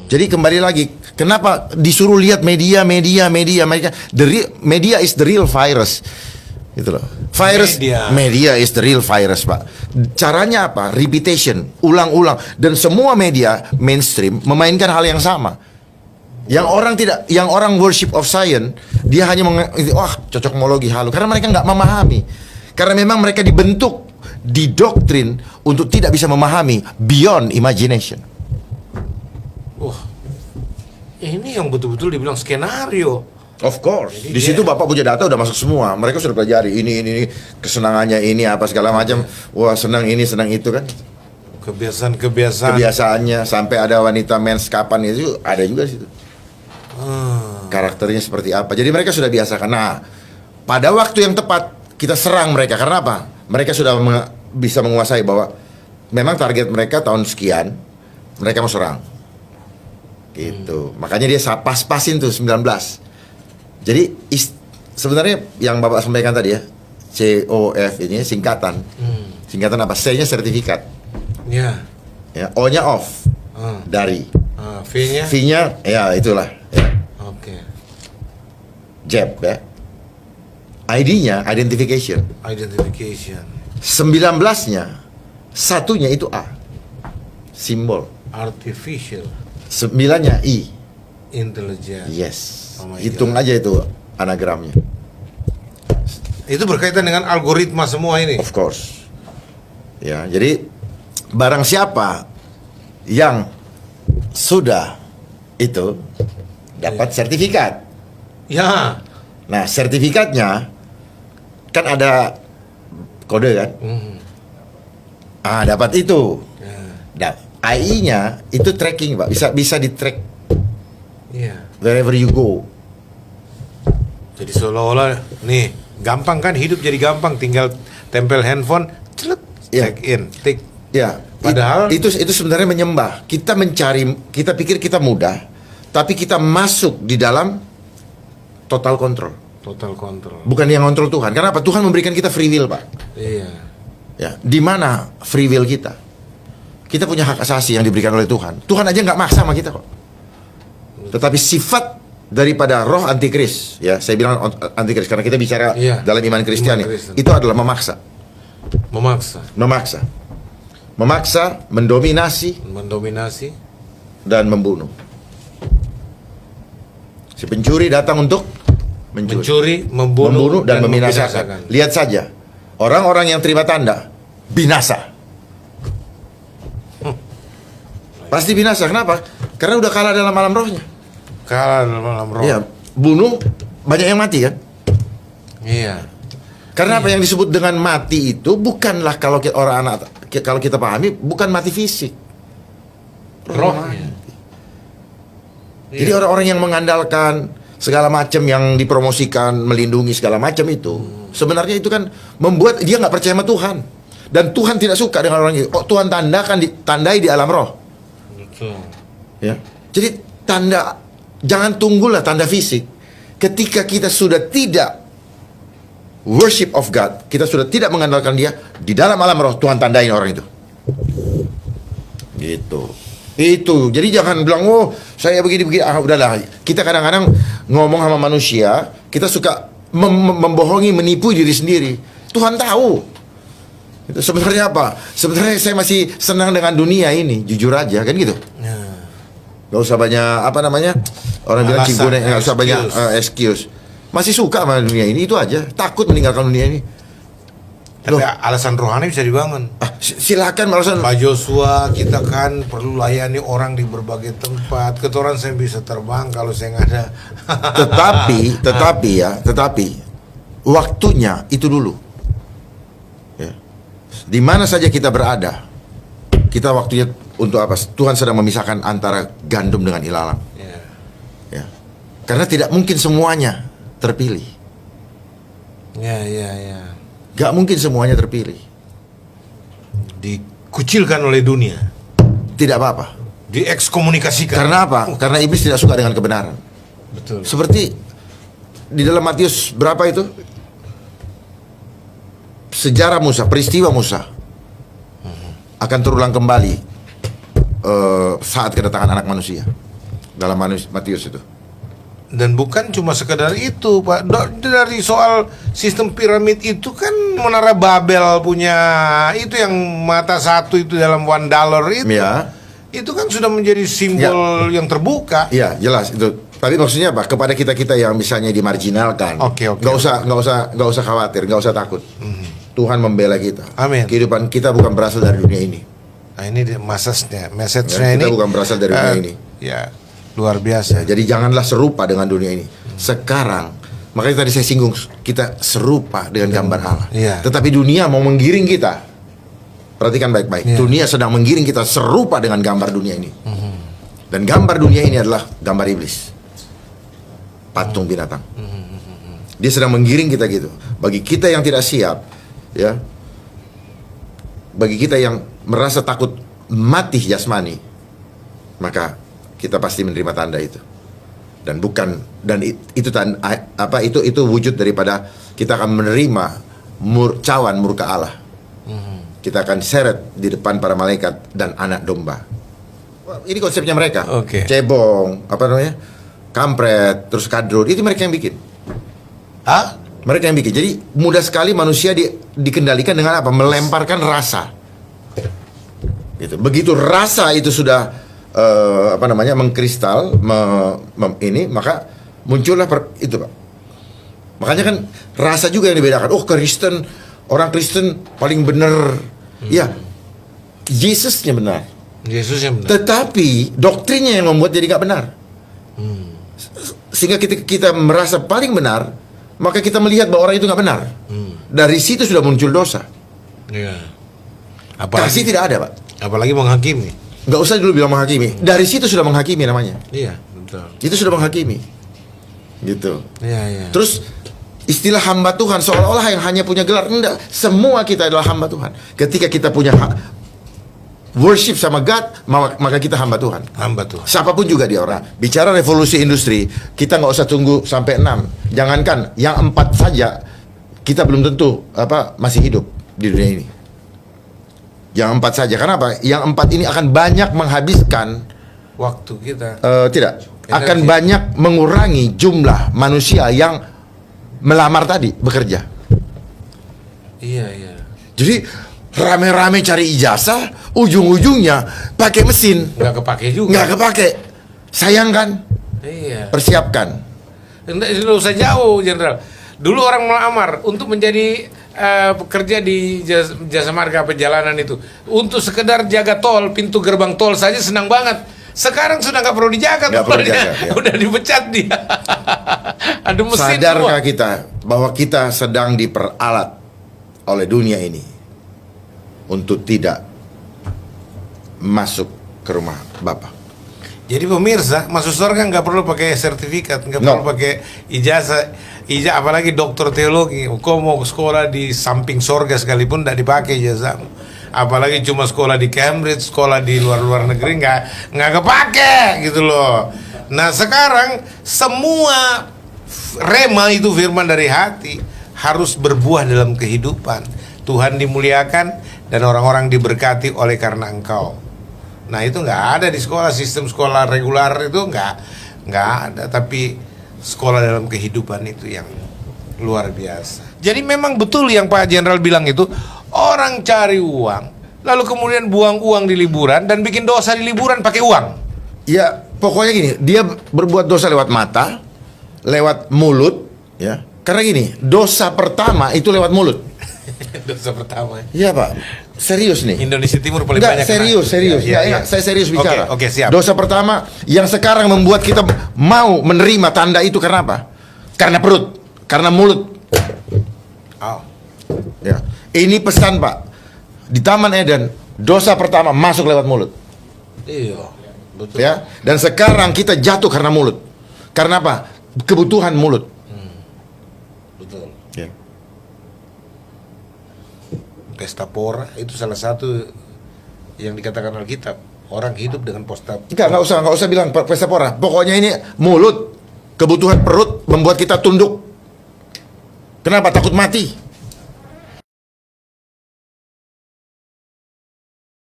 Jadi kembali lagi, kenapa disuruh lihat media mereka, media is the real virus, gitu loh. Virus, media is the real virus, Pak. Caranya apa? Repetition, ulang-ulang, dan semua media mainstream memainkan hal yang sama. Yang orang worship of science, dia hanya cocokmologi halu, karena mereka nggak memahami, karena memang mereka dibentuk, didoktrin untuk tidak bisa memahami beyond imagination. Ini yang betul-betul dibilang skenario. Of course. Jadi Di situ Bapak punya data udah masuk semua. Mereka sudah pelajari ini kesenangannya ini apa segala macam. Wah, senang ini, senang itu kan. Kebiasaannya sampai ada wanita mens kapan itu ada juga di situ. Karakternya seperti apa. Jadi mereka sudah biasakan. Nah, pada waktu yang tepat kita serang mereka karena apa? Mereka sudah bisa menguasai bahwa memang target mereka tahun sekian mereka mau serang. Gitu. Makanya dia pas-pasin tuh 19. Jadi sebenarnya yang Bapak sampaikan tadi ya, COF ini singkatan. Singkatan apa? C-nya sertifikat. Ya. Ya, O-nya off. Dari. V-nya? V-nya ya itulah. Ya. Oke. JAB ya. ID-nya identification. 19-nya satunya itu A. Simbol. Artificial 9-nya I. Intelligence. Yes. Oh my Hitung God. aja itu anagramnya. Itu berkaitan dengan algoritma semua ini. Of course. Ya, jadi barang siapa yang sudah itu dapat sertifikat. Ya. Nah, sertifikatnya kan ada kode kan? Dapat itu. Nah, AI-nya itu tracking, Pak. Bisa di-track Iya. wherever you go. Jadi seolah-olah nih, gampang kan hidup jadi gampang, tinggal tempel handphone, celet, Ya. check in, tik. Ya, Padahal itu sebenarnya menyembah. Kita kita pikir kita mudah, tapi kita masuk di dalam total control. total kontrol. Bukan yang kontrol Tuhan. Karena apa? Tuhan memberikan kita free will, Pak. Iya. Ya, di mana free will kita? Kita punya hak asasi yang diberikan oleh Tuhan. Tuhan aja nggak maksa sama kita kok. Tetapi sifat daripada roh antikris, ya saya bilang antikris karena kita bicara dalam iman Kristiani, itu adalah memaksa. Memaksa, mendominasi, dan membunuh. Si pencuri datang untuk mencuri, membunuh dan membinasakan. Lihat saja, orang-orang yang terima tanda binasa. Pasti binasa. Kenapa? Karena udah kalah dalam alam rohnya. Iya, bunuh banyak yang mati kan? Iya. Karena apa yang disebut dengan mati itu bukanlah kalau kita pahami bukan mati fisik. Rohnya. Jadi orang-orang yang mengandalkan segala macam yang dipromosikan, melindungi segala macam itu, sebenarnya itu kan membuat dia nggak percaya sama Tuhan. Dan Tuhan tidak suka dengan orang itu. Oh, Tuhan tandai di alam roh. Betul. Ya. Jadi jangan tunggulah tanda fisik. Ketika kita sudah tidak worship of God, kita sudah tidak mengandalkan Dia di dalam alam roh, Tuhan tandain orang itu. Gitu. Itu. Jadi jangan bilang, oh saya begini-begini. Udahlah. Kita kadang-kadang ngomong sama manusia, kita suka membohongi, menipu diri sendiri. Tuhan tahu. Itu sebenarnya apa? Sebenarnya saya masih senang dengan dunia ini, jujur aja kan gitu. Gak usah banyak orang bilang cigune, gak usah banyak excuse. Masih suka sama dunia ini, itu aja. Takut meninggalkan dunia ini. Tapi alasan rohani bisa dibangun. Silakan alasan. Pak Joshua, kita kan perlu layani orang di berbagai tempat. Ketoran saya bisa terbang kalau saya nggak ada. tetapi waktunya itu dulu. Ya. Di mana saja kita berada, kita waktunya untuk apa? Tuhan sedang memisahkan antara gandum dengan ilalang. Ya. Karena tidak mungkin semuanya terpilih. Ya. Gak mungkin semuanya terpilih. Dikucilkan oleh dunia. Tidak apa-apa. Diekskomunikasikan. Karena apa? Karena iblis tidak suka dengan kebenaran. Betul. Seperti di dalam Matius berapa itu? Sejarah Musa, peristiwa Musa akan terulang kembali saat kedatangan anak manusia. dalam Matius itu. Dan bukan cuma sekedar itu, Pak. Dari soal sistem piramid itu kan Menara Babel punya itu yang mata satu itu dalam $1 itu. Ya. Itu kan sudah menjadi simbol yang terbuka. Iya, jelas itu. Tapi maksudnya apa? Kepada kita yang misalnya dimarginalkan. Oke. Nggak usah khawatir, nggak usah takut. Tuhan membela kita. Amin. Kehidupan kita bukan berasal dari dunia ini. Nah, ini message-nya Ya, ini. kita bukan berasal dari dunia ini. Ya, luar biasa. Ya, jadi janganlah serupa dengan dunia ini. Sekarang, makanya tadi saya singgung, kita serupa dengan gambar Allah. Iya. Tetapi dunia mau menggiring kita. Perhatikan baik-baik. Iya. Dunia sedang menggiring kita serupa dengan gambar dunia ini. Dan gambar dunia ini adalah gambar iblis. Patung binatang. Dia sedang menggiring kita gitu. Bagi kita yang tidak siap, ya. Bagi kita yang merasa takut mati jasmani, maka kita pasti menerima tanda itu. Itu wujud daripada kita akan menerima cawan murka Allah. Kita akan seret di depan para malaikat dan anak domba. Wah, ini konsepnya mereka. Oke. Cebong, kampret, terus kadrun, itu mereka yang bikin. Ah? Mereka yang bikin. Jadi mudah sekali manusia dikendalikan dengan apa? Melemparkan rasa. Gitu. Begitu rasa itu sudah mengkristal, maka muncullah itu, Pak. Makanya kan rasa juga yang dibedakan. Oh, orang Kristen paling benar. Ya, Yesusnya benar. Yesusnya benar. Tetapi doktrinnya yang membuat jadi nggak benar. Sehingga kita merasa paling benar, maka kita melihat bahwa orang itu nggak benar. Dari situ sudah muncul dosa. Iya. Kasih tidak ada, Pak. Apalagi menghakimi. Nggak usah dulu bilang menghakimi. Dari situ sudah menghakimi namanya. Iya, betul. Itu sudah menghakimi. Gitu. Iya. Terus istilah hamba Tuhan seolah-olah yang hanya punya gelar. Enggak, semua kita adalah hamba Tuhan. Ketika kita punya worship sama God, maka kita hamba Tuhan. Hamba Tuhan. Siapapun juga dia orang. Bicara revolusi industri, kita nggak usah tunggu sampai 6. Jangankan yang 4 saja, kita belum tentu masih hidup di dunia ini. Yang 4 saja. Kenapa? Yang 4 ini akan banyak menghabiskan waktu kita. Tidak. Akan banyak mengurangi jumlah manusia yang melamar tadi bekerja. Iya. Jadi rame-rame cari ijazah, ujung-ujungnya pakai mesin. Nggak kepake juga. Nggak kepake. Sayang kan? Iya. Persiapkan. Nggak usah jauh, Jenderal. Dulu orang melamar untuk menjadi pekerja di jasa marga perjalanan itu, untuk sekedar jaga tol, pintu gerbang tol saja senang banget. Sekarang sudah nggak perlu dijaga, ya. Udah dipecat dia. Ada mesin. Sadarkah kita bahwa kita sedang diperalat oleh dunia ini untuk tidak masuk ke rumah Bapa? Jadi pemirsa, masuk surga nggak perlu pakai sertifikat, nggak perlu pakai ijazah, apalagi dokter teologi. Kau mau sekolah di samping surga sekalipun nggak dipakai ijazah. Apalagi cuma sekolah di Cambridge, sekolah di luar negeri nggak kepake gitu loh. Nah sekarang semua rema itu firman dari hati harus berbuah dalam kehidupan. Tuhan dimuliakan dan orang-orang diberkati oleh karena engkau. Nah itu nggak ada di sekolah, sistem sekolah regular itu nggak ada, tapi sekolah dalam kehidupan itu yang luar biasa. Jadi memang betul yang Pak Jenderal bilang itu, orang cari uang, lalu kemudian buang uang di liburan dan bikin dosa di liburan pakai uang. Ya pokoknya gini, dia berbuat dosa lewat mata, lewat mulut, ya. Karena gini, dosa pertama itu lewat mulut. Dosa pertama. Iya Pak, serius nih. Indonesia Timur paling Enggak, banyak. serius. Ya. Saya serius bicara. Oke, siap. Dosa pertama yang sekarang membuat kita mau menerima tanda itu karena apa? Karena perut, karena mulut. Oh. Ya. Ini pesan Pak. Di Taman Eden, dosa pertama masuk lewat mulut. Iya, betul. Ya. Dan sekarang kita jatuh karena mulut. Karena apa? Kebutuhan mulut. Betul. Ya. Pesta pora itu salah satu yang dikatakan Alkitab, orang hidup dengan Nggak usah bilang pesta pora. Pokoknya ini mulut, kebutuhan perut membuat kita tunduk. Kenapa? Takut mati.